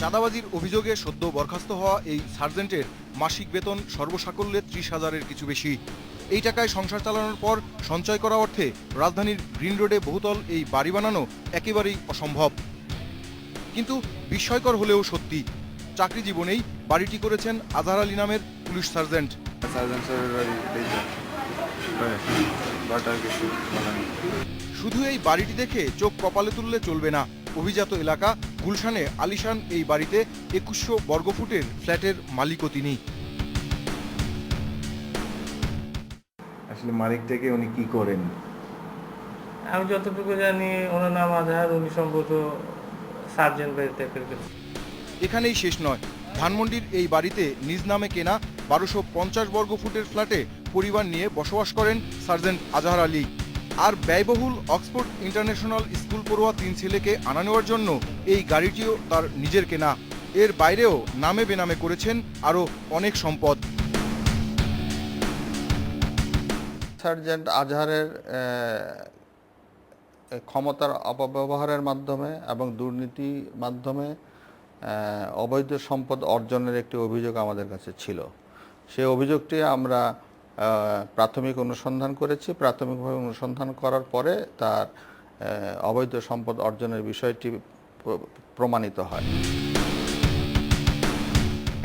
চাঁদাবাজির অভিযোগে সদ্য বরখাস্ত হওয়া এই সার্জেন্টের মাসিক বেতন সর্বসাকল্যে 30,000-এর কিছু বেশি। এই টাকায় সংসার চালানোর পর সঞ্চয় করা অর্থে রাজধানীর গ্রিন রোডে বহুতল এই বাড়ি বানানো একেবারেই অসম্ভব। কিন্তু বিস্ময়কর হলেও সত্যি, চাকরি জীবনেই বাড়িটি করেছেন আজহার আলী নামের পুলিশ সার্জেন্ট। শুধু এই বাড়িটি দেখে চোখ কপালে তুললে চলবে না। অভিজাত এলাকা গুলশানে আলিশান এই বাড়িতে 2100 বর্গফুটের ফ্ল্যাটের মালিকও তিনি। আসলে মালিকটাকে উনি কি করেন? আমি যতটুকু জানি ওনার নাম আজহার, উনি সম্ভবত সার্জেন্ট বাড়িতে। এখানেই শেষ নয়, ধানমন্ডির এই বাড়িতে নিজ নামে কেনা 1250 বর্গফুটের ফ্ল্যাটে পরিবার নিয়ে বসবাস করেন সার্জেন্ট আজহার আলী। আর ব্যয়বহুল অক্সফোর্ড ইন্টারন্যাশনাল স্কুল পড়ুয়া 3 ছেলেকে আনা নেওয়ার জন্য এই গাড়িটিও তার নিজের কেনা। এর বাইরেও নামে বেনামে করেছেন আরও অনেক সম্পদ। সার্জেন্ট আজহারের ক্ষমতার অপব্যবহারের মাধ্যমে এবং দুর্নীতির মাধ্যমে অবৈধ সম্পদ অর্জনের একটি অভিযোগ আমাদের কাছে ছিল। সেই অভিযোগটি আমরা প্রাথমিক অনুসন্ধান করেছি। প্রাথমিকভাবে অনুসন্ধান করার পরে তার অবৈধ সম্পদ অর্জনের বিষয়টি প্রমাণিত হয়।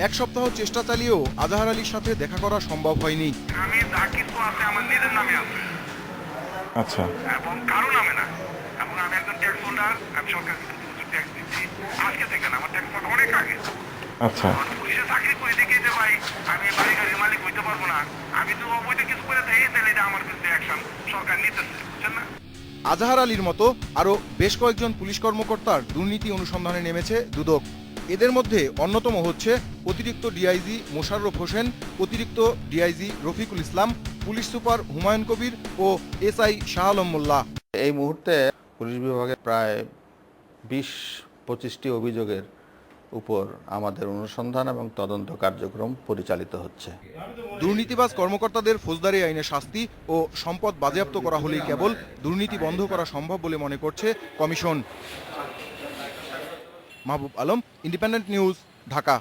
এক সপ্তাহ চেষ্টা চালিয়েও আজহার আলীর সাথে দেখা করা সম্ভব হয়নি। আমি যা কিছু আছে আমার নিজের নামে আছে, আচ্ছা, এবং কারো নামে না। এবং আমি একজন ট্যাক্স হোল্ডার, আমি সরকারকে কিছু ট্যাক্স দিচ্ছি। আজকে থেকে না, আমার ট্যাক্স অনেক আগে। আচ্ছা, পুলিশে চাকরি করে দেখে যে ভাই আমি বাড়ি গাড়ির মালিক হইতে পারবো না, আমি তো অবৈধ কিছু করে দেই, তাহলে এটা আমার বিরুদ্ধে অ্যাকশন সরকার নিতেছে, বুঝছেন না? আজহার আলীর মতো আরও বেশ কয়েকজন পুলিশ কর্মকর্তার দুর্নীতি অনুসন্ধানে নেমেছে দুদক। এদের মধ্যে অন্যতম হচ্ছে অতিরিক্ত ডিআইজি মোশাররফ হোসেন, অতিরিক্ত DIG Rafiqul Islam, police super Humayun Kabir ও এসআই শাহ আলম মোল্লা। এই মুহূর্তে পুলিশ বিভাগে প্রায় 20-25টি অভিযোগের উপর আমাদের অনুসন্ধান এবং তদন্ত কার্যক্রম পরিচালিত হচ্ছে। দুর্নীতিবাজ কর্মকর্তাদের ফৌজদারি আইনে শাস্তি ও সম্পদ বাজেয়াপ্ত করা হলেই কেবল দুর্নীতি বন্ধ করা সম্ভব বলে মনে করছে commission. Mahbub Alam, independent news, Dhaka.